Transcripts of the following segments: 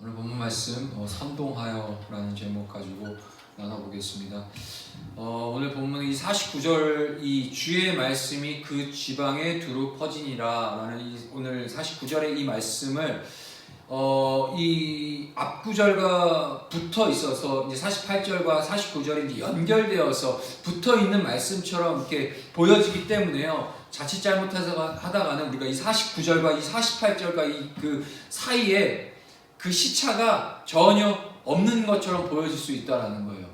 오늘 본문 말씀 선동하여라는 제목 가지고 나눠보겠습니다. 오늘 본문 이 49절 이 주의 말씀이 그 지방에 두루 퍼지니라 라는 오늘 49절의 이 말씀을 이 앞구절과 붙어 있어서 이제 48절과 49절이 이제 연결되어서 붙어 있는 말씀처럼 이렇게 보여지기 때문에요. 자칫 잘못하다가는 우리가 이 49절과 이 48절과 이 그 사이에 그 시차가 전혀 없는 것처럼 보여질 수 있다라는 거예요.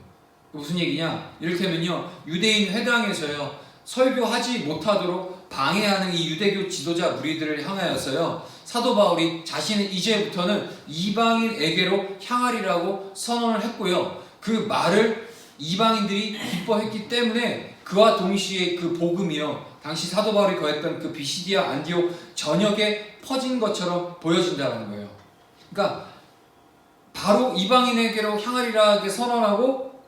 무슨 얘기냐? 이를테면요, 유대인 회당에서요, 설교하지 못하도록 방해하는 이 유대교 지도자 무리들을 향하여서요, 사도 바울이 자신은 이제부터는 이방인에게로 향하리라고 선언을 했고요. 그 말을 이방인들이 기뻐했기 때문에 그와 동시에 그 복음이요, 당시 사도 바울이 거했던 그 비시디아 안디옥 전역에 퍼진 것처럼 보여진다는 거예요. 그러니까 바로 이방인에게로 향하리라 선언하고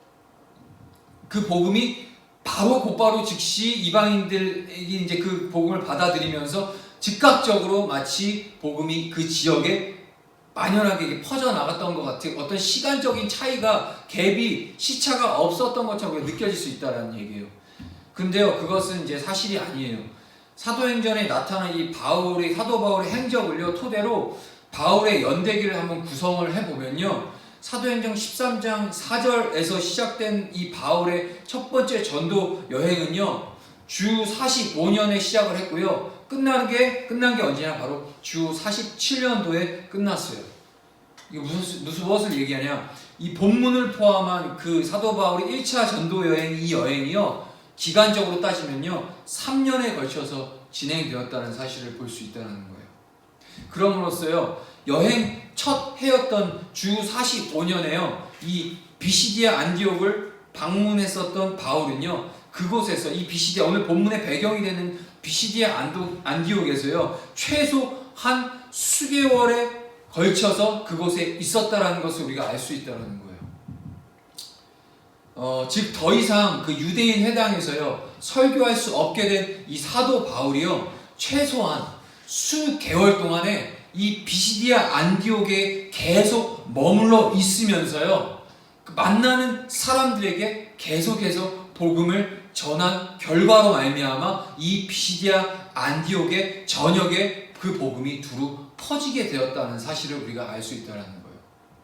그 복음이 바로 곧바로 즉시 이방인들이 이제 그 복음을 받아들이면서 즉각적으로 마치 복음이 그 지역에 만연하게 퍼져 나갔던 것 같은 어떤 시간적인 차이가 갭이 시차가 없었던 것처럼 느껴질 수 있다는 얘기예요. 근데요, 그것은 이제 사실이 아니에요. 사도행전에 나타난 이 사도 바울의 행적을요 토대로 바울의 연대기를 한번 구성을 해보면요, 사도행전 13장 4절에서 시작된 이 바울의 첫 번째 전도 여행은요, 주 45년에 시작을 했고요, 끝난 게 언제냐? 바로 주 47년도에 끝났어요. 이게 무엇을 얘기하냐? 이 본문을 포함한 그 사도 바울의 1차 전도 여행, 이 여행이요, 기간적으로 따지면요, 3년에 걸쳐서 진행되었다는 사실을 볼 수 있다는 거예요. 그럼으로써요, 여행 첫 해였던 주 45년에요, 이 비시디아 안디옥을 방문했었던 바울은요, 그곳에서 이 비시디아, 오늘 본문의 배경이 되는 비시디아 안디옥에서요, 최소 한 수개월에 걸쳐서 그곳에 있었다라는 것을 우리가 알 수 있다는 거예요. 즉 더 이상 그 유대인 회당에서요, 설교할 수 없게 된 이 사도 바울이요, 최소한 수개월 동안에 이 비시디아 안디옥에 계속 머물러 있으면서요, 만나는 사람들에게 계속해서 복음을 전한 결과로 말미암아 이 비시디아 안디옥의 전역에 그 복음이 두루 퍼지게 되었다는 사실을 우리가 알 수 있다는 거예요.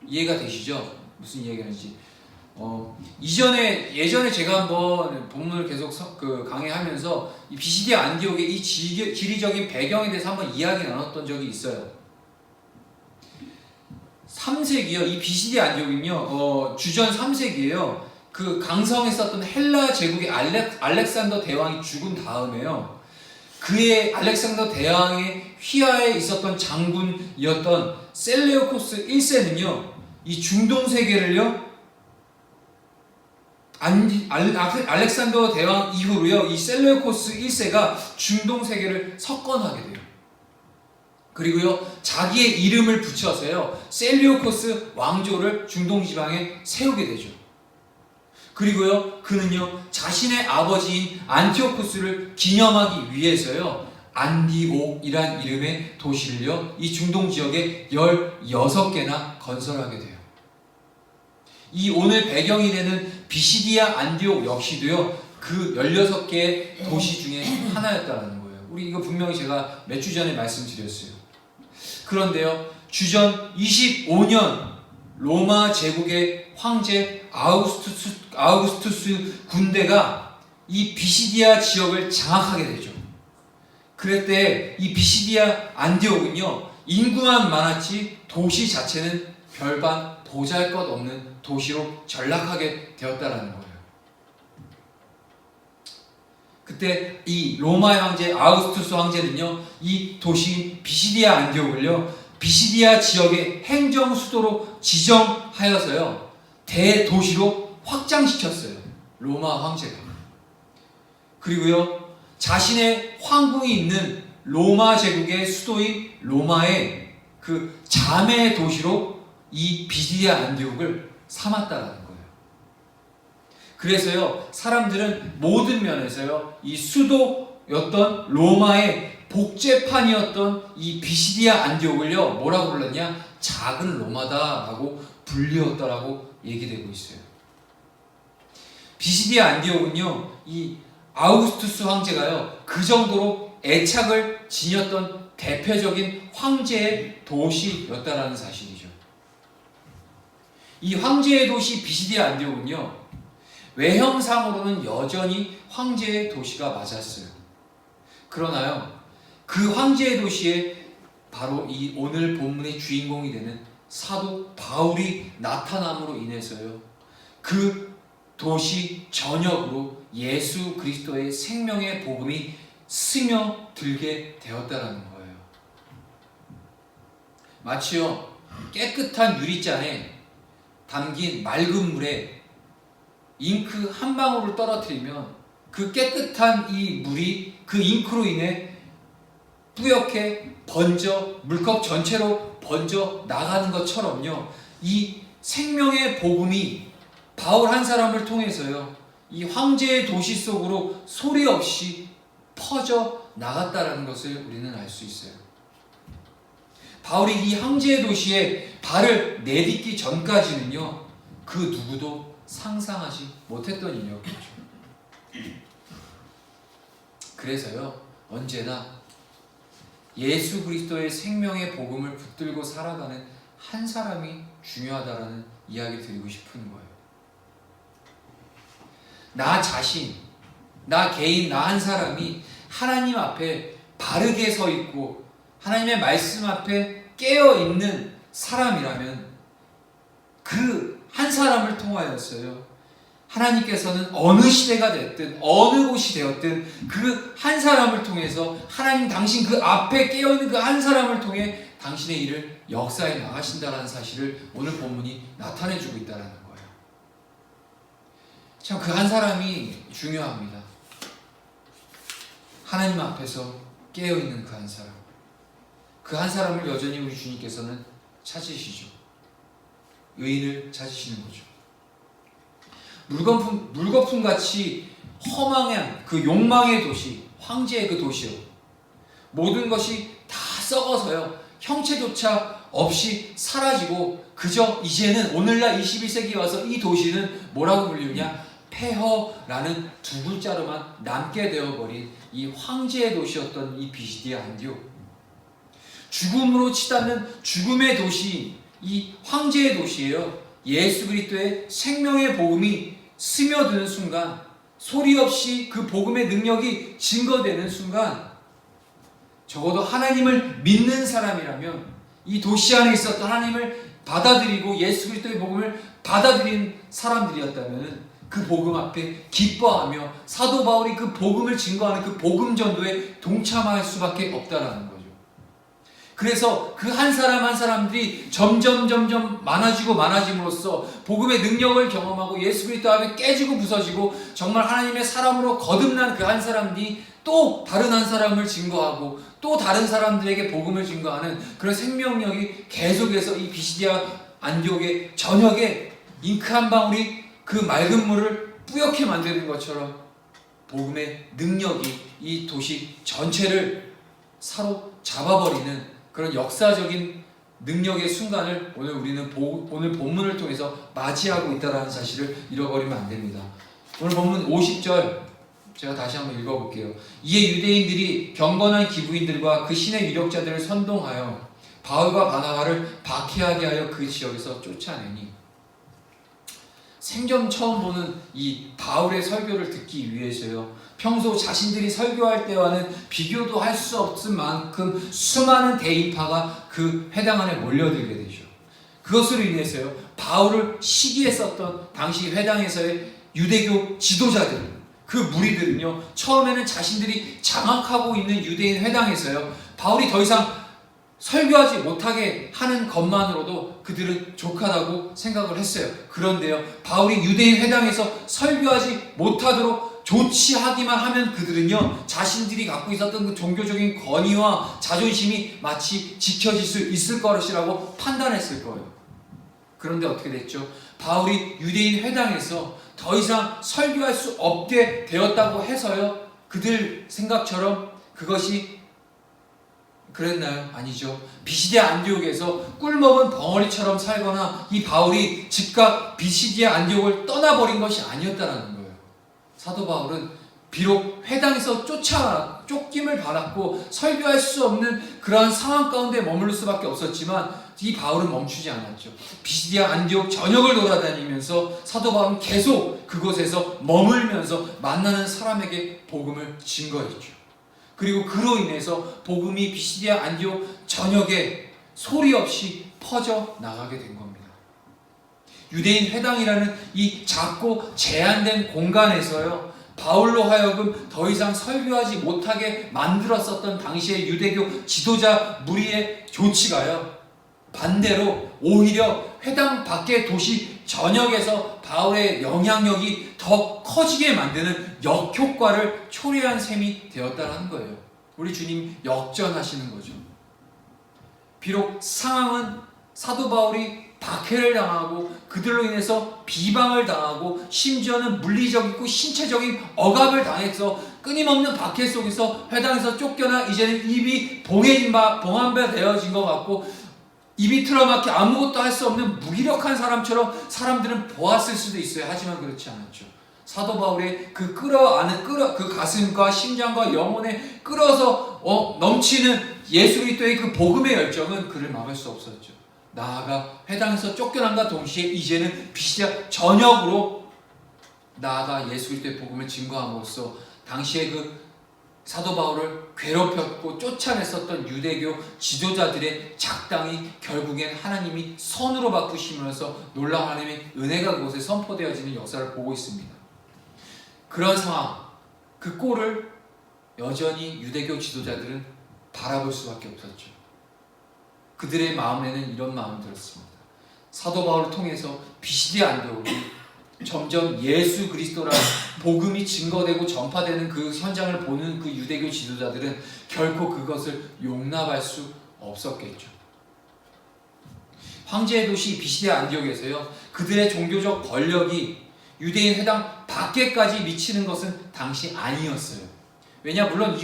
이해가 되시죠? 무슨 이야기하는지. 예전에 제가 한번 본문을 계속 강의하면서 이 비시디아 안디옥의 이 지리적인 배경에 대해서 한번 이야기 나눴던 적이 있어요. 3세기요, 이 비시디아 안디옥은요, 주전 3세기에요, 그 강성에 있었던 헬라 제국의 알렉산더 대왕이 죽은 다음에요, 그의 알렉산더 대왕의 휘하에 있었던 장군이었던 셀레우코스 1세는요, 이 중동 세계를요, 알렉산더 대왕 이후로요, 이 셀레우코스 1세가 중동 세계를 석권하게 돼요. 그리고요, 자기의 이름을 붙여서요, 셀레우코스 왕조를 중동 지방에 세우게 되죠. 그리고요, 그는요, 자신의 아버지인 안티오쿠스를 기념하기 위해서요, 안디옥이란 이름의 도시를요, 이 중동 지역에 16개나 건설하게 돼요. 이 오늘 배경이 되는 비시디아 안디옥 역시도요, 그 16개의 도시 중에 하나였다는 거예요. 우리 이거 분명히 제가 몇 주 전에 말씀드렸어요. 그런데요, 주전 25년 로마 제국의 황제 아우구스투스 군대가 이 비시디아 지역을 장악하게 되죠. 그때 이 비시디아 안디옥은요, 인구만 많았지 도시 자체는 별반 보잘것없는 도시로 전락하게 되었다라는 거예요. 그때 이 로마의 황제 아우구스투스 황제는요, 이 도시인 비시디아 안디옥을요, 비시디아 지역의 행정 수도로 지정하여서요, 대도시로 확장시켰어요. 로마 황제가. 그리고요, 자신의 황궁이 있는 로마 제국의 수도인 로마의 그 자매 도시로 이 비시디아 안디옥을 삼았다라는 거예요. 그래서요, 사람들은 모든 면에서요, 이 수도였던 로마의 복제판이었던 이 비시디아 안디옥을요, 뭐라고 불렀냐? 작은 로마다라고 불리웠다라고 얘기되고 있어요. 비시디아 안디옥은요, 이 아우구스투스 황제가요, 그 정도로 애착을 지녔던 대표적인 황제의 도시였다라는 사실이죠. 이 황제의 도시 비시디아 안디옥은요, 외형상으로는 여전히 황제의 도시가 맞았어요. 그러나요, 그 황제의 도시에 바로 이 오늘 본문의 주인공이 되는 사도 바울이 나타남으로 인해서요, 그 도시 전역으로 예수 그리스도의 생명의 복음이 스며들게 되었다라는 거예요. 마치요, 깨끗한 유리잔에 담긴 맑은 물에 잉크 한 방울을 떨어뜨리면 그 깨끗한 이 물이 그 잉크로 인해 뿌옇게 번져 물컵 전체로 번져 나가는 것처럼요, 이 생명의 복음이 바울 한 사람을 통해서요, 이 황제의 도시 속으로 소리 없이 퍼져 나갔다라는 것을 우리는 알 수 있어요. 바울이 이 황제의 도시에 발을 내딛기 전까지는요, 그 누구도 상상하지 못했던 일이었죠. 그래서요, 언제나 예수 그리스도의 생명의 복음을 붙들고 살아가는 한 사람이 중요하다라는 이야기를 드리고 싶은 거예요. 나 자신, 나 개인, 나 한 사람이 하나님 앞에 바르게 서 있고 하나님의 말씀 앞에 깨어 있는 사람이라면 그 한 사람을 통하여서요, 하나님께서는 어느 시대가 됐든 어느 곳이 되었든 그 한 사람을 통해서 하나님 당신 그 앞에 깨어있는 그 한 사람을 통해 당신의 일을 역사에 나가신다는 사실을 오늘 본문이 나타내주고 있다는 거예요. 참 그 한 사람이 중요합니다. 하나님 앞에서 깨어있는 그 한 사람, 그 한 사람을 여전히 우리 주님께서는 찾으시죠. 의인을 찾으시는 거죠. 물거품같이 허망한 그 욕망의 도시, 황제의 그 도시요, 모든 것이 다 썩어서요, 형체조차 없이 사라지고 그저 이제는 오늘날 21세기에 와서 이 도시는 뭐라고 불리느냐, 폐허라는 두 글자로만 남게 되어버린 이 황제의 도시였던 이 비시디아 안디옥, 죽음으로 치닫는 죽음의 도시, 이 황제의 도시예요. 예수 그리스도의 생명의 복음이 스며드는 순간, 소리 없이 그 복음의 능력이 증거되는 순간, 적어도 하나님을 믿는 사람이라면, 이 도시 안에 있었던 하나님을 받아들이고 예수 그리스도의 복음을 받아들인 사람들이었다면 그 복음 앞에 기뻐하며 사도 바울이 그 복음을 증거하는 그 복음 전도에 동참할 수밖에 없다라는 거죠. 그래서 그 한 사람 한 사람들이 점점 많아짐으로써 복음의 능력을 경험하고 예수 그리스도 앞에 깨지고 부서지고 정말 하나님의 사람으로 거듭난 그 한 사람들이 또 다른 한 사람을 증거하고 또 다른 사람들에게 복음을 증거하는 그런 생명력이 계속해서 이 비시디아 안디옥의 전역에 잉크 한 방울이 그 맑은 물을 뿌옇게 만드는 것처럼 복음의 능력이 이 도시 전체를 사로잡아버리는 그런 역사적인 능력의 순간을 오늘 우리는 오늘 본문을 통해서 맞이하고 있다는 사실을 잃어버리면 안 됩니다. 오늘 본문 50절 제가 다시 한번 읽어볼게요. 이에 유대인들이 경건한 기부인들과 그 신의 유력자들을 선동하여 바울과 바나바를 박해하게 하여 그 지역에서 쫓아내니, 생전 처음 보는 이 바울의 설교를 듣기 위해서요, 평소 자신들이 설교할 때와는 비교도 할 수 없을 만큼 수많은 대인파가 그 회당 안에 몰려들게 되죠. 그것으로 인해서요, 바울을 시기했었던 당시 회당에서의 유대교 지도자들, 그 무리들은요, 처음에는 자신들이 장악하고 있는 유대인 회당에서요, 바울이 더 이상 설교하지 못하게 하는 것만으로도 그들은 족하다고 생각을 했어요. 그런데요, 바울이 유대인 회당에서 설교하지 못하도록 조치하기만 하면 그들은요, 자신들이 갖고 있었던 그 종교적인 권위와 자존심이 마치 지켜질 수 있을 것이라고 판단했을 거예요. 그런데 어떻게 됐죠? 바울이 유대인 회당에서 더 이상 설교할 수 없게 되었다고 해서요, 그들 생각처럼 그것이 그랬나요? 아니죠. 비시디아 안디옥에서 꿀먹은 벙어리처럼 살거나 이 바울이 즉각 비시디아 안디옥을 떠나버린 것이 아니었다는 거예요. 사도 바울은 비록 회당에서 쫓김을 받았고 설교할 수 없는 그러한 상황 가운데 머무를 수밖에 없었지만 이 바울은 멈추지 않았죠. 비시디아 안디옥 전역을 돌아다니면서 사도 바울은 계속 그곳에서 머물면서 만나는 사람에게 복음을 증거했죠. 그리고 그로 인해서 복음이 비시디아 안디옥 전역에 소리 없이 퍼져 나가게 된 겁니다. 유대인 회당이라는 이 작고 제한된 공간에서요, 바울로 하여금 더 이상 설교하지 못하게 만들었었던 당시의 유대교 지도자 무리의 조치가요, 반대로 오히려 회당 밖의 도시 전역에서 바울의 영향력이 더 커지게 만드는 역효과를 초래한 셈이 되었다는 거예요. 우리 주님 역전하시는 거죠. 비록 상황은 사도 바울이 박해를 당하고 그들로 인해서 비방을 당하고 심지어는 물리적이고 신체적인 억압을 당해서 끊임없는 박해 속에서 회당에서 쫓겨나 이제는 입이 봉한바 되어진 것 같고 입이 틀어막혀 아무것도 할 수 없는 무기력한 사람처럼 사람들은 보았을 수도 있어요. 하지만 그렇지 않았죠. 사도 바울의 그 그 가슴과 심장과 영혼에 끌어서 넘치는 예수 그리스도의 그 복음의 열정은 그를 막을 수 없었죠. 나아가 회당에서 쫓겨난과 동시에 이제는 비시디아 전역으로 나아가 예수 그리스도의 복음을 증거함으로써 당시에 그 사도 바울을 괴롭혔고 쫓아냈었던 유대교 지도자들의 작당이 결국엔 하나님이 선으로 바꾸시면서 놀라운 하나님의 은혜가 그곳에 선포되어지는 역사를 보고 있습니다. 그런 상황, 그 꼴을 여전히 유대교 지도자들은 바라볼 수밖에 없었죠. 그들의 마음에는 이런 마음이 들었습니다. 사도 바울을 통해서 비시디아 안디옥이 점점 예수 그리스도라는 복음이 증거되고 전파되는 그 현장을 보는 그 유대교 지도자들은 결코 그것을 용납할 수 없었겠죠. 황제의 도시 비시디아 안디옥에서요, 그들의 종교적 권력이 유대인 회당 밖에까지 미치는 것은 당시 아니었어요. 왜냐, 물론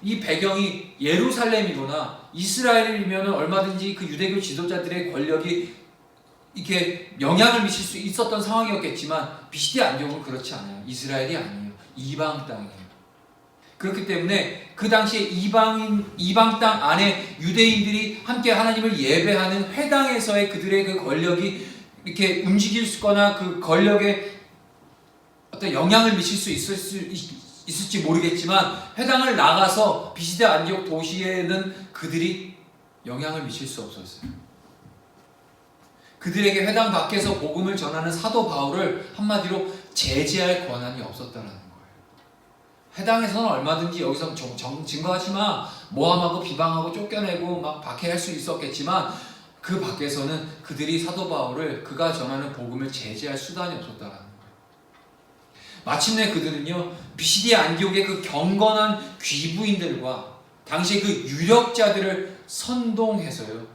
이 배경이 예루살렘이거나 이스라엘이면 얼마든지 그 유대교 지도자들의 권력이 이렇게 영향을 미칠 수 있었던 상황이었겠지만 비시디아 안디옥은 그렇지 않아요. 이스라엘이 아니에요. 이방 땅이에요. 그렇기 때문에 그 당시에 이방 땅 안에 유대인들이 함께 하나님을 예배하는 회당에서의 그들의 그 권력이 이렇게 움직일 수거나 그 권력에 어떤 영향을 미칠 수 있을지 모르겠지만 회당을 나가서 비시디아 안디옥 도시에는 그들이 영향을 미칠 수 없었어요. 그들에게 회당 밖에서 복음을 전하는 사도 바울을 한마디로 제재할 권한이 없었다는 거예요. 회당에서는 얼마든지 여기서 증거하지 마, 모함하고 비방하고 쫓겨내고 막 박해할 수 있었겠지만 그 밖에서는 그들이 사도 바울을 그가 전하는 복음을 제재할 수단이 없었다는 거예요. 마침내 그들은요, 비시디아 안디옥의 그 경건한 귀부인들과 당시의 그 유력자들을 선동해서요,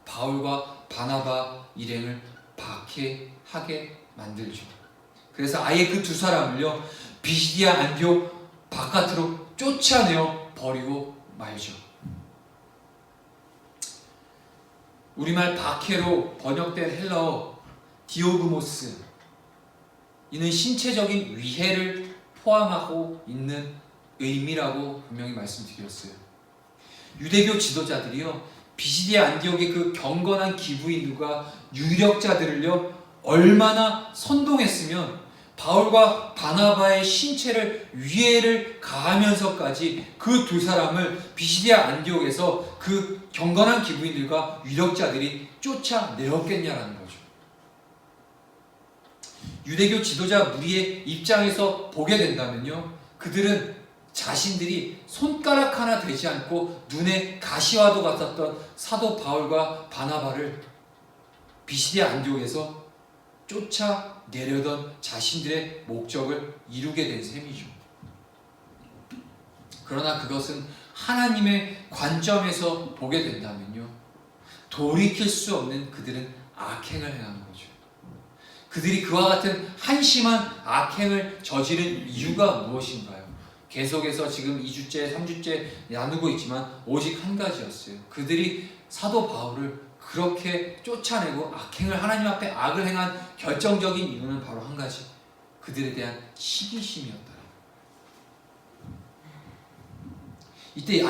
바울과 바나바 일행을 박해하게 만들죠. 그래서 아예 그 두 사람을요, 비시디아 안디옥 바깥으로 쫓아내어 버리고 말죠. 우리말 박해로 번역된 헬라어 디오그모스, 이는 신체적인 위해를 포함하고 있는 의미라고 분명히 말씀드렸어요. 유대교 지도자들이요, 비시디아 안디옥의 그 경건한 기부인들과 유력자들을요, 얼마나 선동했으면 바울과 바나바의 신체를 위해를 가하면서까지 그 두 사람을 비시디아 안디옥에서 그 경건한 기부인들과 유력자들이 쫓아내었겠냐라는 거죠. 유대교 지도자 무리의 입장에서 보게 된다면요, 그들은 자신들이 손가락 하나 되지 않고 눈에 가시와도 같았던 사도 바울과 바나바를 비시디아 안디옥에서 쫓아내려던 자신들의 목적을 이루게 된 셈이죠. 그러나 그것은 하나님의 관점에서 보게 된다면요, 돌이킬 수 없는 그들은 악행을 행한 거죠. 그들이 그와 같은 한심한 악행을 저지른 이유가 무엇인가요? 계속해서 지금 2주째, 3주째 나누고 있지만 오직 한 가지였어요. 그들이 사도 바울을 그렇게 쫓아내고 악행을 하나님 앞에 악을 행한 결정적인 이유는 바로 한 가지. 그들에 대한 시기심이었다. 이때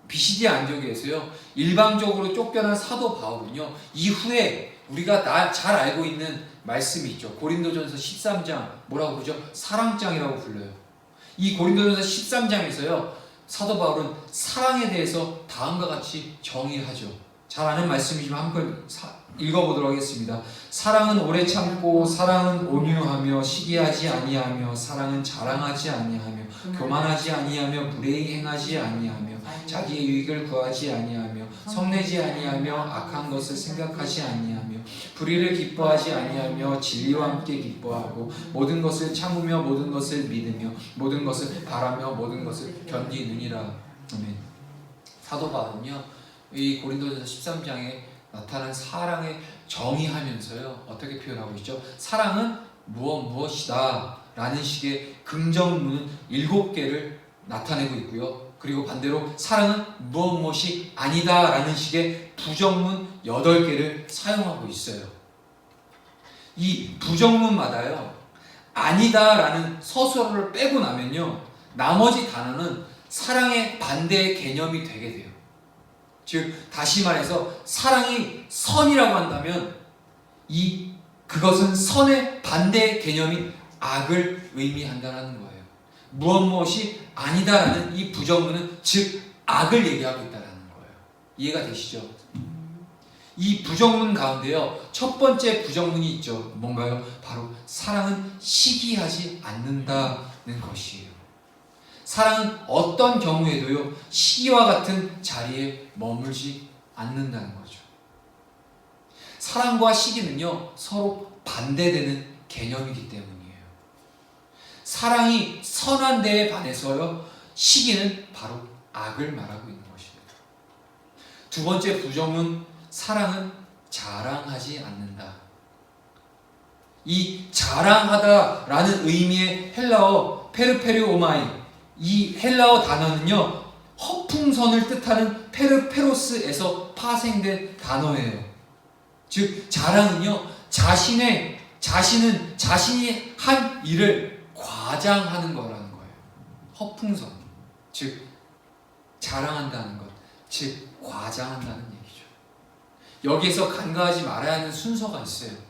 비시디아 안디옥에서요 일방적으로 쫓겨난 사도 바울은요 이후에 우리가 잘 알고 있는 말씀이 있죠. 고린도전서 13장 뭐라고 부르죠? 사랑장이라고 불러요. 이 고린도전서 13장에서요 사도 바울은 사랑에 대해서 다음과 같이 정의하죠. 잘 아는 말씀이지만 한번 읽어보도록 하겠습니다. 사랑은 오래 참고, 사랑은 온유하며, 시기하지 아니하며, 사랑은 자랑하지 아니하며, 교만하지 아니하며, 불의히 행하지 아니하며, 자기의 유익을 구하지 아니하며, 성내지 아니하며, 악한 것을 생각하지 아니하며, 불의를 기뻐하지 아니하며, 진리와 함께 기뻐하고, 모든 것을 참으며, 모든 것을 믿으며, 모든 것을 바라며, 모든 것을 견디느니라. 아멘. 사도 바울은요 이 고린도전서 13장에 나타난 사랑을 정의하면서요 어떻게 표현하고 있죠? 사랑은 무엇이다 라는 식의 긍정문 7개를 나타내고 있고요. 그리고 반대로 사랑은 무엇이 아니다 라는 식의 부정문 8개를 사용하고 있어요. 이 부정문마다요 아니다 라는 서술어를 빼고 나면요 나머지 단어는 사랑의 반대의 개념이 되게 돼요. 즉 다시 말해서 사랑이 선이라고 한다면 그것은 선의 반대 개념인 악을 의미한다는 거예요. 무엇이 아니다라는 이 부정문은 즉 악을 얘기하고 있다는 거예요. 이해가 되시죠? 이 부정문 가운데요 첫 번째 부정문이 있죠. 뭔가요? 바로 사랑은 시기하지 않는다는 것이에요. 사랑은 어떤 경우에도요 시기와 같은 자리에 머물지 않는다는 거죠. 사랑과 시기는요 서로 반대되는 개념이기 때문이에요. 사랑이 선한 데에 반해서요 시기는 바로 악을 말하고 있는 것입니다. 두 번째 부정은 사랑은 자랑하지 않는다. 이 자랑하다라는 의미의 헬라어 페르페리오마이, 이 헬라어 단어는요 허풍선을 뜻하는 페르페로스에서 파생된 단어예요. 즉 자랑은요 자신이 한 일을 과장하는 거라는 거예요. 허풍선, 즉 자랑한다는 것, 즉 과장한다는 얘기죠. 여기에서 간과하지 말아야 하는 순서가 있어요.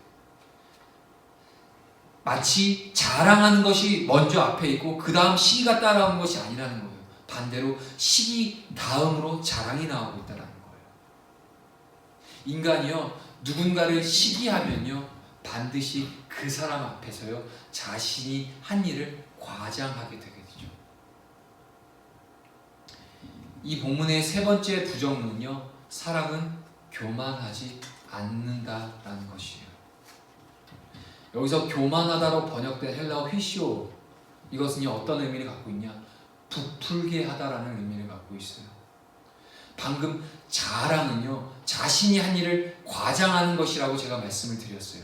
마치 자랑하는 것이 먼저 앞에 있고 그 다음 시기가 따라오는 것이 아니라는 거예요. 반대로 시기 다음으로 자랑이 나오고 있다는 거예요. 인간이요 누군가를 시기하면요 반드시 그 사람 앞에서요 자신이 한 일을 과장하게 되게 되죠. 이 본문의 세 번째 부정문은요 사랑은 교만하지 않는다라는 것이에요. 여기서 교만하다로 번역된 헬라어 휘시오, 이것은요 어떤 의미를 갖고 있냐? 부풀게 하다라는 의미를 갖고 있어요. 방금 자랑은요 자신이 한 일을 과장하는 것이라고 제가 말씀을 드렸어요.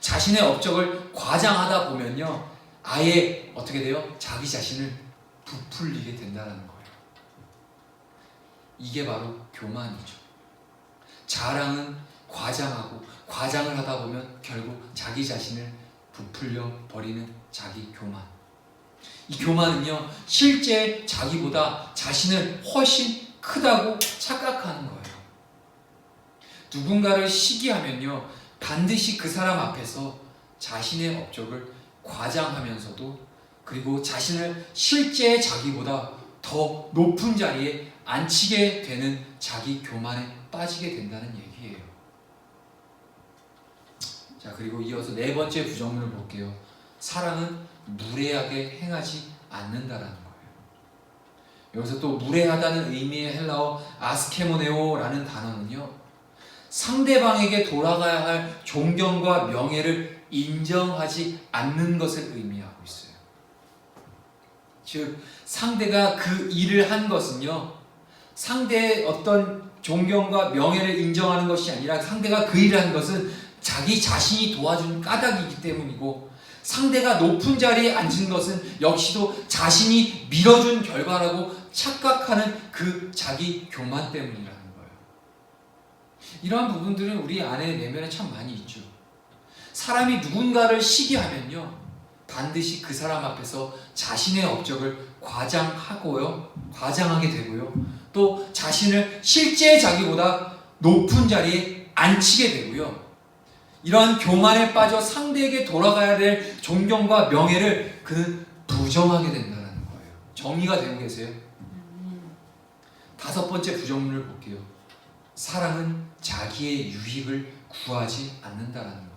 자신의 업적을 과장하다 보면요 아예 어떻게 돼요? 자기 자신을 부풀리게 된다는 거예요. 이게 바로 교만이죠. 자랑은 과장을 하다 보면 결국 자기 자신을 부풀려 버리는 자기 교만. 이 교만은요 실제 자기보다 자신을 훨씬 크다고 착각하는 거예요. 누군가를 시기하면요 반드시 그 사람 앞에서 자신의 업적을 과장하면서도 그리고 자신을 실제 자기보다 더 높은 자리에 앉히게 되는 자기 교만에 빠지게 된다는 얘기예요. 자, 그리고 이어서 네 번째 부정문을 볼게요. 사랑은 무례하게 행하지 않는다라는 거예요. 여기서 또 무례하다는 의미의 헬라어 아스케모네오라는 단어는요 상대방에게 돌아가야 할 존경과 명예를 인정하지 않는 것을 의미하고 있어요. 즉 상대가 그 일을 한 것은요 상대의 어떤 존경과 명예를 인정하는 것이 아니라 상대가 그 일을 한 것은 자기 자신이 도와준 까닭이기 때문이고 상대가 높은 자리에 앉은 것은 역시도 자신이 밀어준 결과라고 착각하는 그 자기 교만 때문이라는 거예요. 이러한 부분들은 우리 안에 내면에 참 많이 있죠. 사람이 누군가를 시기하면요, 반드시 그 사람 앞에서 자신의 업적을 과장하게 되고요, 또 자신을 실제 자기보다 높은 자리에 앉히게 되고요, 이러한 교만에 빠져 상대에게 돌아가야 될 존경과 명예를 그는 부정하게 된다는 거예요. 정리가 되고 계세요? 다섯 번째 부정문을 볼게요. 사랑은 자기의 유익을 구하지 않는다라는 거예요.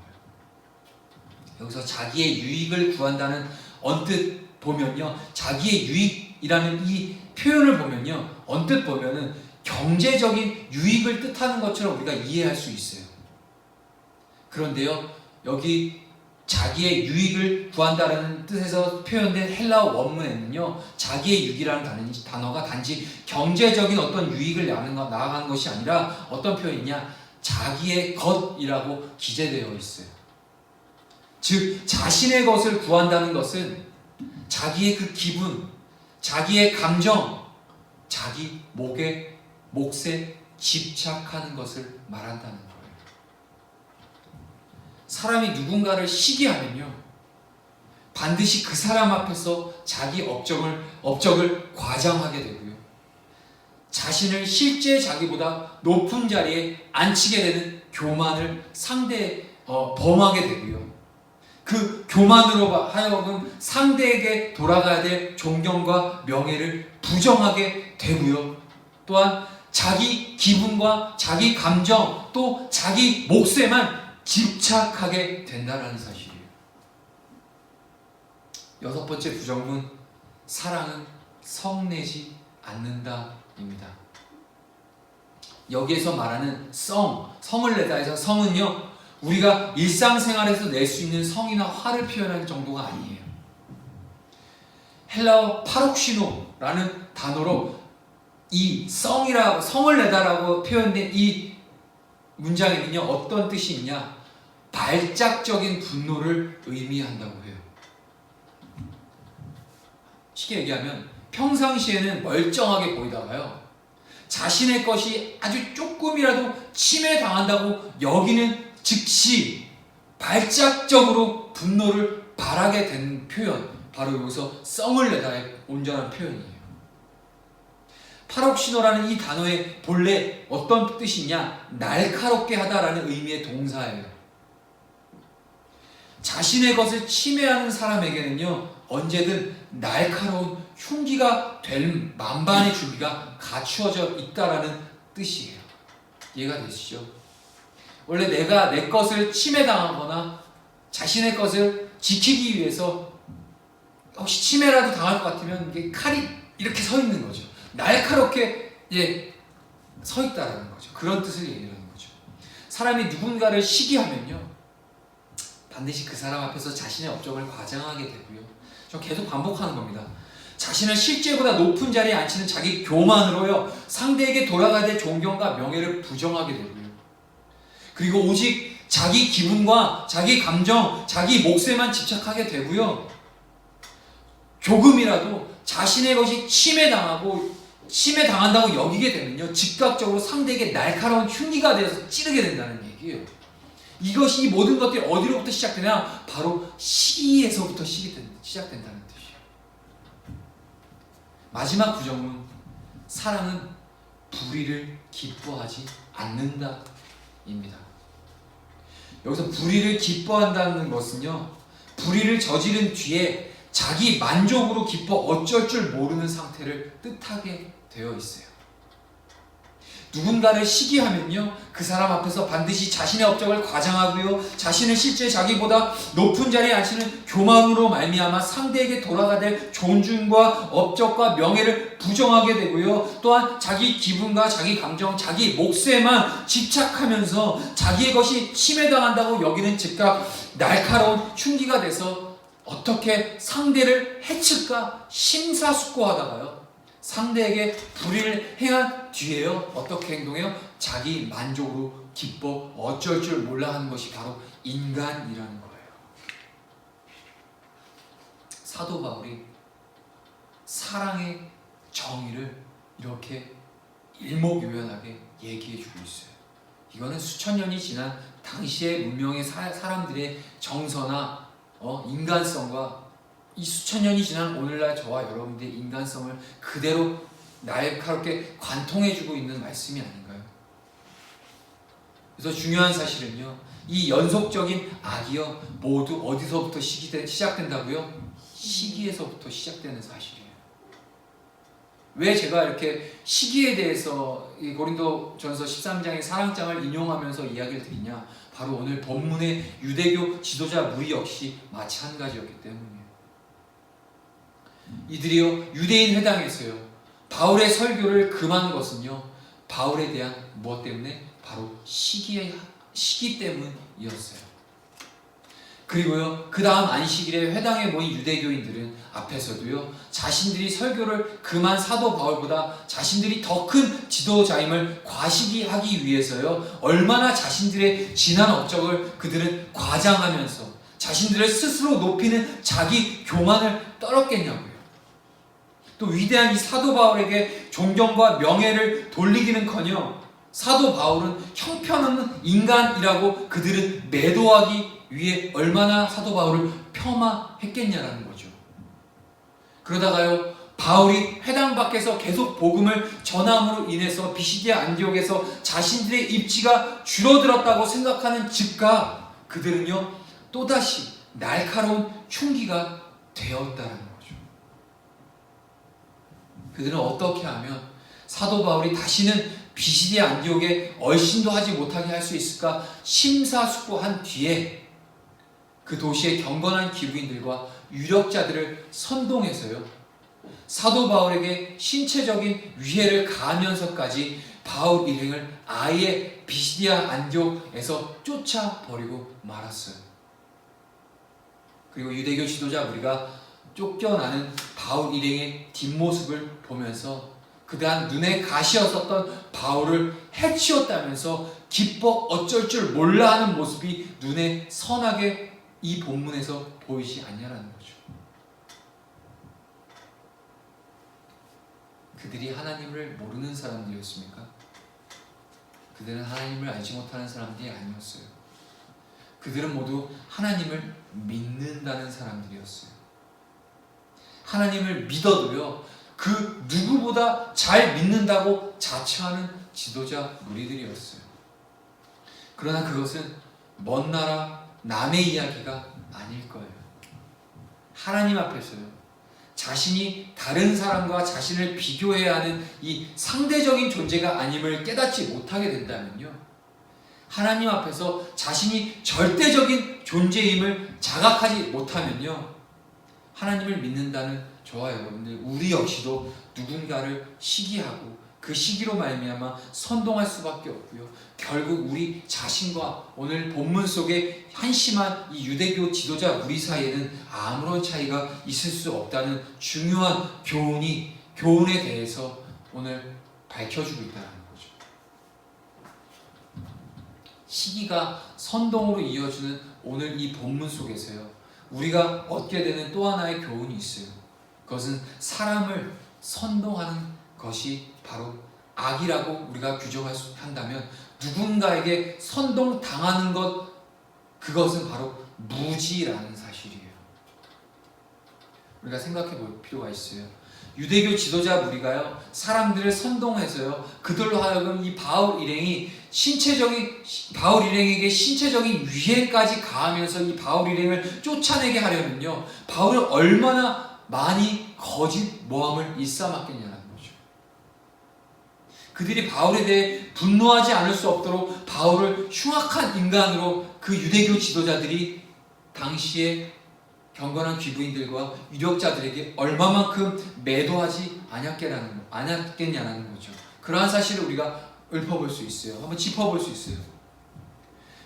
여기서 자기의 유익을 구한다는 언뜻 보면요, 자기의 유익이라는 이 표현을 보면요, 언뜻 보면은 경제적인 유익을 뜻하는 것처럼 우리가 이해할 수 있어요. 그런데요, 여기 자기의 유익을 구한다는 뜻에서 표현된 헬라어 원문에는요, 자기의 유익이라는 단어가 단지 경제적인 어떤 유익을 나아가는 것이 아니라 어떤 표현이냐, 자기의 것이라고 기재되어 있어요. 즉 자신의 것을 구한다는 것은 자기의 그 기분, 자기의 감정, 자기 몫에 집착하는 것을 말한다는 거예요. 사람이 누군가를 시기하면요, 반드시 그 사람 앞에서 자기 업적을 과장하게 되고요, 자신을 실제 자기보다 높은 자리에 앉히게 되는 교만을 범하게 되고요, 그 교만으로 하여금 상대에게 돌아가야 될 존경과 명예를 부정하게 되고요, 또한 자기 기분과 자기 감정 또 자기 몫에만 집착하게 된다는 사실이에요. 여섯 번째 부정문, 사랑은 성내지 않는다입니다. 여기에서 말하는 성을 내다 해서 성은요, 우리가 일상생활에서 낼 수 있는 성이나 화를 표현할 정도가 아니에요. 헬라어 파록시노라는 단어로 이 성을 내다라고 표현된 이 문장에는요, 어떤 뜻이 있냐, 발작적인 분노를 의미한다고 해요. 쉽게 얘기하면 평상시에는 멀쩡하게 보이다가요, 자신의 것이 아주 조금이라도 침해당한다고 여기는 즉시 발작적으로 분노를 발하게 된 표현, 바로 여기서 성을 내다의 온전한 표현이에요. 파록시노라는 이 단어의 본래 어떤 뜻이냐, 날카롭게 하다라는 의미의 동사예요. 자신의 것을 침해하는 사람에게는요, 언제든 날카로운 흉기가 될 만반의 준비가 갖추어져 있다라는 뜻이에요. 이해가 되시죠? 원래 내가 내 것을 침해당하거나 자신의 것을 지키기 위해서 혹시 침해라도 당할 것 같으면 이게 칼이 이렇게 서 있는 거죠. 날카롭게 서 있다라는 거죠. 그런 뜻을 얘기하는 거죠. 사람이 누군가를 시기하면요, 반드시 그 사람 앞에서 자신의 업적을 과장하게 되고요, 저 계속 반복하는 겁니다. 자신을 실제보다 높은 자리에 앉히는 자기 교만으로요, 상대에게 돌아가야 될 존경과 명예를 부정하게 되고요, 그리고 오직 자기 기분과 자기 감정, 자기 몫에만 집착하게 되고요, 조금이라도 자신의 것이 침해당한다고 여기게 되면요, 즉각적으로 상대에게 날카로운 흉기가 되어서 찌르게 된다는 얘기예요. 이것이 이 모든 것들이 어디로부터 시작되냐, 바로 시기에서부터 시작된다는 뜻이에요. 마지막 부정은, 사랑은 불의를 기뻐하지 않는다입니다. 여기서 불의를 기뻐한다는 것은요, 불의를 저지른 뒤에 자기 만족으로 기뻐 어쩔 줄 모르는 상태를 뜻하게 되어 있어요. 누군가를 시기하면요, 그 사람 앞에서 반드시 자신의 업적을 과장하고요, 자신을 실제 자기보다 높은 자리에 앉히는 교만으로 말미암아 상대에게 돌아가야 될 존중과 업적과 명예를 부정하게 되고요, 또한 자기 기분과 자기 감정, 자기 몫에만 집착하면서 자기의 것이 침해당한다고 여기는 즉각 날카로운 흉기가 돼서 어떻게 상대를 해칠까 심사숙고하다가요, 상대에게 불의를 행한 뒤에요, 어떻게 행동해요? 자기 만족으로 기뻐 어쩔 줄 몰라 하는 것이 바로 인간이라는 거예요. 사도 바울이 사랑의 정의를 이렇게 일목요연하게 얘기해주고 있어요. 이거는 수천 년이 지난 당시의 문명의 사람들의 정서나 인간성과 이 수천 년이 지난 오늘날 저와 여러분들의 인간성을 그대로 날카롭게 관통해주고 있는 말씀이 아닌가요? 그래서 중요한 사실은요, 이 연속적인 악이요 모두 어디서부터 시작된다고요? 시기에서부터 시작되는 사실이에요. 왜 제가 이렇게 시기에 대해서 이 고린도전서 13장의 사랑장을 인용하면서 이야기를 드리냐? 바로 오늘 본문의 유대교 지도자 무리 역시 마찬가지였기 때문이에요. 이들이요 유대인 회당에서요 바울의 설교를 금한 것은요 바울에 대한 무엇 때문에? 바로 시기 때문이었어요. 그리고요 그 다음 안식일에 회당에 모인 유대교인들은 앞에서도요 자신들이 설교를 금한 사도 바울보다 자신들이 더 큰 지도자임을 과시기하기 위해서요 얼마나 자신들의 지난 업적을 그들은 과장하면서 자신들을 스스로 높이는 자기 교만을 떨었겠냐고요. 또 위대한 이 사도 바울에게 존경과 명예를 돌리기는커녕 사도 바울은 형편없는 인간이라고 그들은 매도하기 위해 얼마나 사도 바울을 폄하했겠냐라는 거죠. 그러다가요 바울이 회당 밖에서 계속 복음을 전함으로 인해서 비시디아 안디옥에서 자신들의 입지가 줄어들었다고 생각하는 즉각 그들은요 또다시 날카로운 흉기가 되었다는 거죠. 그들은 어떻게 하면 사도 바울이 다시는 비시디아 안디옥에 얼씬도 하지 못하게 할 수 있을까 심사숙고한 뒤에 그 도시의 경건한 기부인들과 유력자들을 선동해서요 사도 바울에게 신체적인 위해를 가하면서까지 바울 일행을 아예 비시디아 안디옥에서 쫓아버리고 말았어요. 그리고 유대교 지도자 무리가 쫓겨나는 바울 일행의 뒷모습을 보면서 그간 눈에 가시였었던 바울을 해치웠다면서 기뻐 어쩔 줄 몰라 하는 모습이 눈에 선하게 이 본문에서 보이지 않냐라는 거죠. 그들이 하나님을 모르는 사람들이었습니까? 그들은 하나님을 알지 못하는 사람들이 아니었어요. 그들은 모두 하나님을 믿는다는 사람들이었어요. 하나님을 믿어도요 그 누구보다 잘 믿는다고 자처하는 지도자 무리들이었어요. 그러나 그것은 먼 나라 남의 이야기가 아닐 거예요. 하나님 앞에서요 자신이 다른 사람과 자신을 비교해야 하는 이 상대적인 존재가 아님을 깨닫지 못하게 된다면요 하나님 앞에서 자신이 절대적인 존재임을 자각하지 못하면요 하나님을 믿는다는 저와 여러분들 우리 역시도 누군가를 시기하고 그 시기로 말미암아 선동할 수밖에 없고요 결국 우리 자신과 오늘 본문 속에 한심한 이 유대교 지도자 무리 사이에는 아무런 차이가 있을 수 없다는 중요한 교훈에 대해서 오늘 밝혀주고 있다는 거죠. 시기가 선동으로 이어지는 오늘 이 본문 속에서요 우리가 얻게 되는 또 하나의 교훈이 있어요. 그것은 사람을 선동하는 것이 바로 악이라고 우리가 규정한다면 누군가에게 선동당하는 것 그것은 바로 무지라는 사실이에요. 우리가 생각해 볼 필요가 있어요. 유대교 지도자 무리가요 사람들을 선동해서요 그들로 하여금 이 바울 일행에게 신체적인 위해까지 가하면서 이 바울 일행을 쫓아내게 하려면요 바울을 얼마나 많이 거짓 모함을 일삼았겠냐는 거죠. 그들이 바울에 대해 분노하지 않을 수 없도록 바울을 흉악한 인간으로 그 유대교 지도자들이 당시에 경건한 귀부인들과 유력자들에게 얼마만큼 매도하지 않았겠냐는 거죠. 그러한 사실을 우리가 읊어볼 수 있어요. 한번 짚어볼 수 있어요.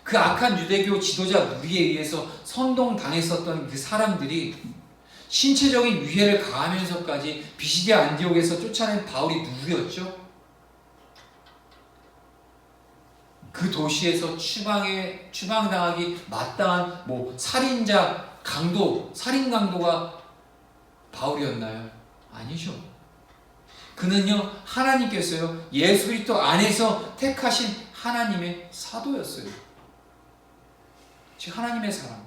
그 악한 유대교 지도자 무리에 의해서 선동당했었던 그 사람들이 신체적인 위해를 가하면서까지 비시디아 안디옥에서 쫓아낸 바울이 누구였죠? 그 도시에서 추방당하기 마땅한 살인 강도가 바울이었나요? 아니죠. 그는요, 하나님께서요, 예수 그리스도 안에서 택하신 하나님의 사도였어요. 즉 하나님의 사람.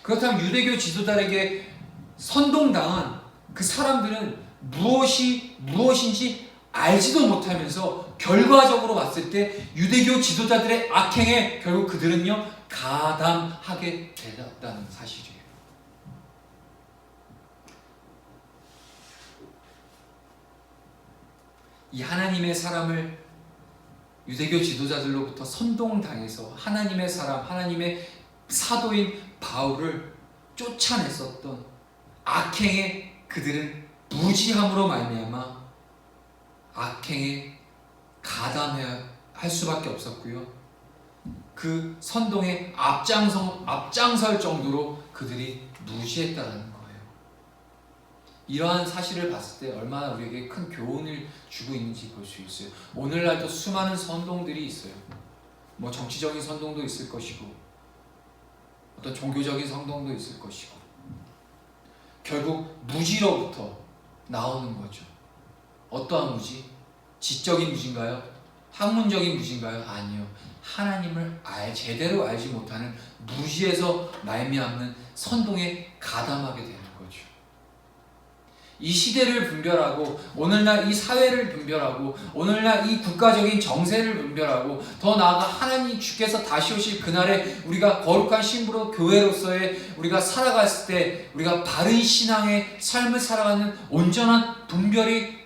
그렇다면 유대교 지도자에게 선동당한 그 사람들은 무엇인지 알지도 못하면서 결과적으로 봤을 때 유대교 지도자들의 악행에 결국 그들은요 가담하게 되었다는 사실이에요. 이 하나님의 사람을 유대교 지도자들로부터 선동당해서 하나님의 사람, 하나님의 사도인 바울을 쫓아냈었던 악행에 그들은 무지함으로 말미암아 악행에 가담해야 할 수밖에 없었고요. 그 선동에 앞장설 정도로 그들이 무시했다는 거예요. 이러한 사실을 봤을 때 얼마나 우리에게 큰 교훈을 주고 있는지 볼 수 있어요. 오늘날도 수많은 선동들이 있어요. 뭐 정치적인 선동도 있을 것이고 어떤 종교적인 선동도 있을 것이고 결국 무지로부터 나오는 거죠. 어떠한 무지? 지적인 무지인가요? 학문적인 무지인가요? 아니요. 하나님을 제대로 알지 못하는 무지에서 말미암는 선동에 가담하게 되는 거죠. 이 시대를 분별하고 오늘날 이 사회를 분별하고 오늘날 이 국가적인 정세를 분별하고 더 나아가 하나님 주께서 다시 오실 그날에 우리가 거룩한 신부로 교회로서의 우리가 살아갔을 때 우리가 바른 신앙의 삶을 살아가는 온전한 분별이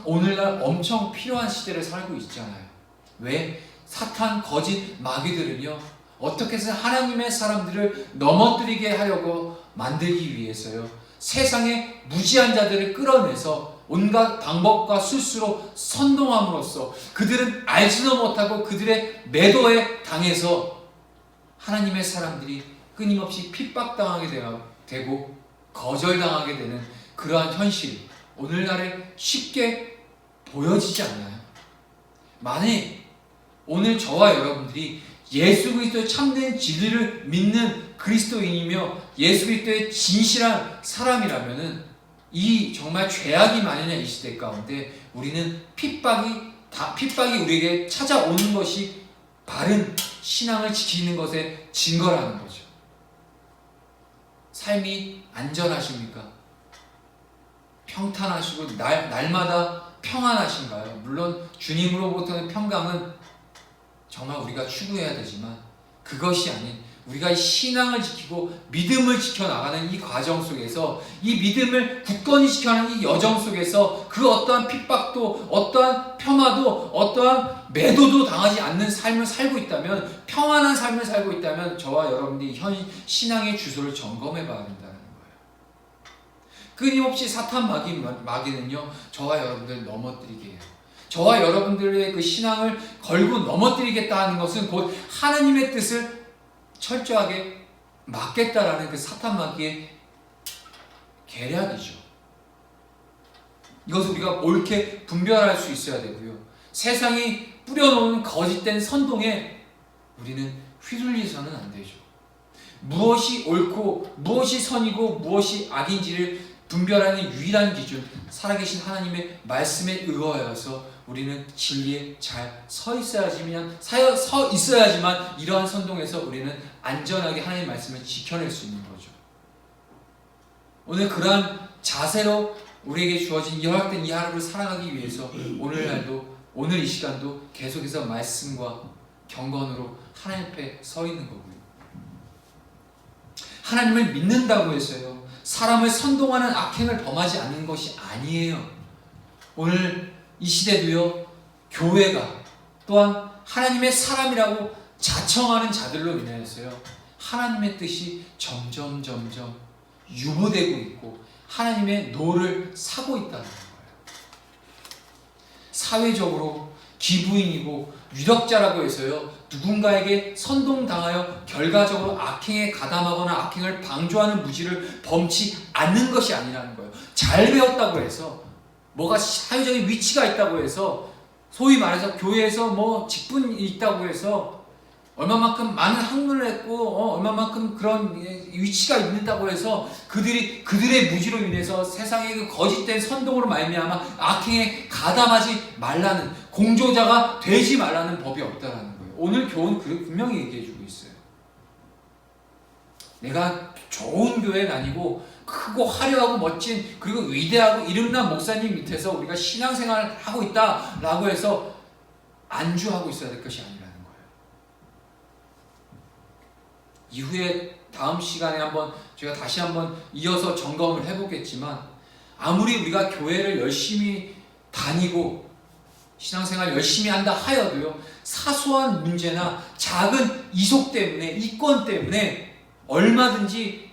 오늘날 엄청 필요한 시대를 살고 있잖아요. 왜? 사탄 거짓 마귀들은요 어떻게 해서 하나님의 사람들을 넘어뜨리게 하려고 만들기 위해서요 세상의 무지한 자들을 끌어내서 온갖 방법과 술수로 선동함으로써 그들은 알지도 못하고 그들의 매도에 당해서 하나님의 사람들이 끊임없이 핍박당하게 되고 거절당하게 되는 그러한 현실 오늘날에 쉽게 보여지지 않나요? 만약 오늘 저와 여러분들이 예수 그리스도의 참된 진리를 믿는 그리스도인이며 예수 그리스도의 진실한 사람이라면은 이 정말 죄악이 만연한 이 시대 가운데 우리는 핍박이 우리에게 찾아오는 것이 바른 신앙을 지키는 것의 증거라는 거죠. 삶이 안전하십니까? 평탄하시고 날마다 평안하신가요? 물론 주님으로부터는 평강은 정말 우리가 추구해야 되지만 그것이 아닌 우리가 신앙을 지키고 믿음을 지켜나가는 이 과정 속에서 이 믿음을 굳건히 지켜가는 이 여정 속에서 그 어떠한 핍박도 어떠한 폄하도 어떠한 매도도 당하지 않는 삶을 살고 있다면 평안한 삶을 살고 있다면 저와 여러분들이 신앙의 주소를 점검해 봐야 된다는 거예요. 끊임없이 사탄 마귀는요 저와 여러분들을 넘어뜨리게 해요. 저와 여러분들의 그 신앙을 걸고 넘어뜨리겠다 하는 것은 곧 하나님의 뜻을 철저하게 막겠다라는 그 사탄 마귀의 계략이죠. 이것을 우리가 옳게 분별할 수 있어야 되고요. 세상이 뿌려놓은 거짓된 선동에 우리는 휘둘리서는 안 되죠. 무엇이 옳고 무엇이 선이고 무엇이 악인지를 분별하는 유일한 기준 살아계신 하나님의 말씀에 의거하여서 우리는 진리에 잘 서 있어야지만 이러한 선동에서 우리는 안전하게 하나님의 말씀을 지켜낼 수 있는 거죠. 오늘 그러한 자세로 우리에게 주어진 이 허락된 이 하루를 살아가기 위해서 오늘 이 시간도 계속해서 말씀과 경건으로 하나님 앞에 서 있는 거고요. 하나님을 믿는다고 해서요 사람을 선동하는 악행을 범하지 않는 것이 아니에요. 오늘 이 시대도요 교회가 또한 하나님의 사람이라고 자청하는 자들로 인해서요 하나님의 뜻이 점점 유보되고 있고 하나님의 노를 사고 있다는 거예요. 사회적으로 기부인이고 유력자라고 해서요 누군가에게 선동당하여 결과적으로 악행에 가담하거나 악행을 방조하는 무지를 범치 않는 것이 아니라는 거예요. 잘 배웠다고 해서 뭐가 사회적인 위치가 있다고 해서 소위 말해서 교회에서 뭐 직분이 있다고 해서 얼마만큼 많은 학문을 했고 얼마만큼 그런 위치가 있는다고 해서 그들의 무지로 인해서 세상의 그 거짓된 선동으로 말미암아 악행에 가담하지 말라는, 공조자가 되지 말라는 법이 없다라는 거예요. 오늘 교훈 분명히 얘기해주고 있어요. 내가 좋은 교회 다니고 크고 화려하고 멋진 그리고 위대하고 이름난 목사님 밑에서 우리가 신앙생활을 하고 있다라고 해서 안주하고 있어야 될 것이 아니라는 거예요. 이후에 다음 시간에 제가 다시 한번 이어서 점검을 해보겠지만, 아무리 우리가 교회를 열심히 다니고 신앙생활 열심히 한다 하여도요, 사소한 문제나 작은 이속 때문에, 이권 때문에 얼마든지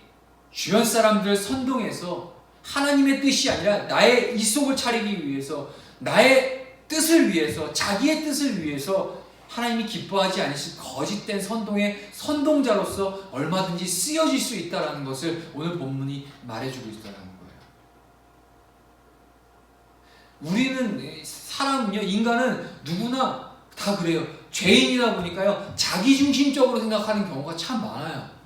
주변 사람들을 선동해서 하나님의 뜻이 아니라 나의 이속을 차리기 위해서, 나의 뜻을 위해서, 자기의 뜻을 위해서 하나님이 기뻐하지 않으실 거짓된 선동의 선동자로서 얼마든지 쓰여질 수 있다는 것을 오늘 본문이 말해주고 있다는 거예요. 우리는, 사람은요, 인간은 누구나 다 그래요. 죄인이다 보니까요, 자기중심적으로 생각하는 경우가 참 많아요.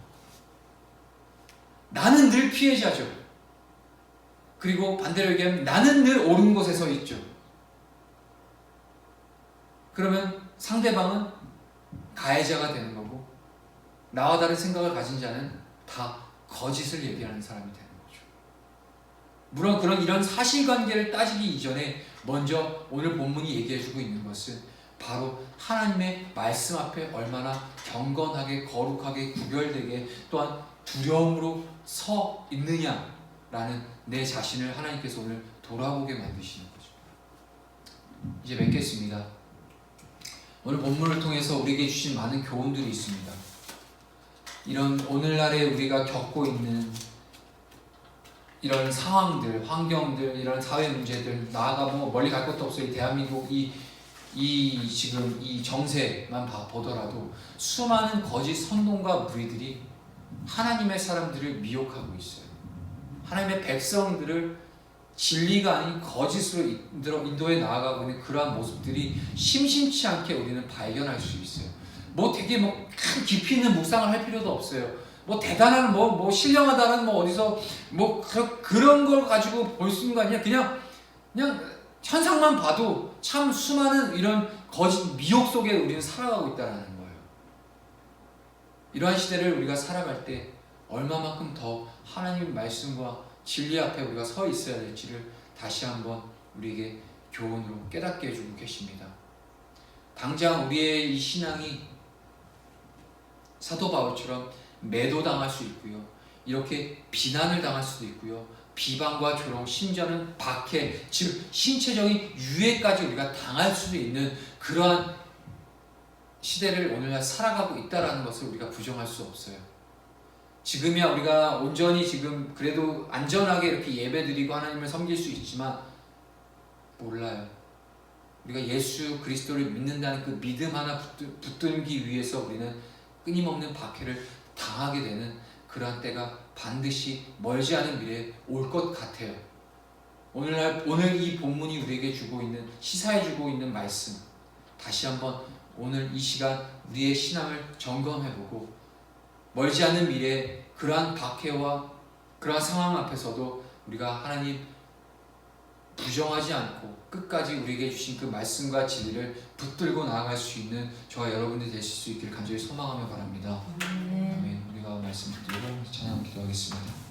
나는 늘 피해자죠. 그리고 반대로 얘기하면 나는 늘 옳은 곳에 서 있죠. 그러면 상대방은 가해자가 되는 거고, 나와 다른 생각을 가진 자는 다 거짓을 얘기하는 사람이 되는 거죠. 물론 이런 사실관계를 따지기 이전에 먼저 오늘 본문이 얘기해주고 있는 것은 바로 하나님의 말씀 앞에 얼마나 경건하게, 거룩하게, 구별되게, 또한 두려움으로 서 있느냐라는 내 자신을 하나님께서 오늘 돌아보게 만드시는 거죠. 이제 맺겠습니다. 오늘 본문을 통해서 우리에게 주신 많은 교훈들이 있습니다. 이런 오늘날에 우리가 겪고 있는 이런 상황들, 환경들, 이런 사회 문제들, 나아가 멀리 갈 것도 없어요. 대한민국 지금 이 정세만 보더라도 수많은 거짓 선동가 무리들이 하나님의 사람들을 미혹하고 있어요. 하나님의 백성들을 진리가 아닌 거짓으로 인도해 나아가고 있는 그러한 모습들이 심심치 않게 우리는 발견할 수 있어요. 되게 큰 깊이 있는 묵상을 할 필요도 없어요. 대단한 신령하다는 어디서 그런 걸 가지고 볼 수 있는 거 아니야. 그냥 현상만 봐도 참 수많은 이런 거짓 미혹 속에 우리는 살아가고 있다는 거예요. 이러한 시대를 우리가 살아갈 때 얼마만큼 더 하나님의 말씀과 진리 앞에 우리가 서 있어야 될지를 다시 한번 우리에게 교훈으로 깨닫게 해주고 계십니다. 당장 우리의 이 신앙이 사도 바울처럼 매도당할 수 있고요, 이렇게 비난을 당할 수도 있고요, 비방과 조롱, 심지어는 박해, 즉 신체적인 유해까지 우리가 당할 수도 있는 그러한 시대를 오늘날 살아가고 있다는 것을 우리가 부정할 수 없어요. 지금이야 우리가 온전히 지금 그래도 안전하게 이렇게 예배드리고 하나님을 섬길 수 있지만, 몰라요. 우리가 예수 그리스도를 믿는다는 그 믿음 하나 붙들기 위해서 우리는 끊임없는 박해를 당하게 되는 그러한 때가 반드시 멀지 않은 미래에 올 것 같아요. 오늘 이 본문이 우리에게 시사해주고 있는 말씀, 다시 한번 오늘 이 시간 우리의 신앙을 점검해보고, 멀지 않은 미래에 그러한 박해와 그러한 상황 앞에서도 우리가 하나님 부정하지 않고 끝까지 우리에게 주신 그 말씀과 진리를 붙들고 나아갈 수 있는 저와 여러분들이 되실 수 있기를 간절히 소망하며 바랍니다. 아멘. 우리가 말씀 듣고 찬양 기도하겠습니다.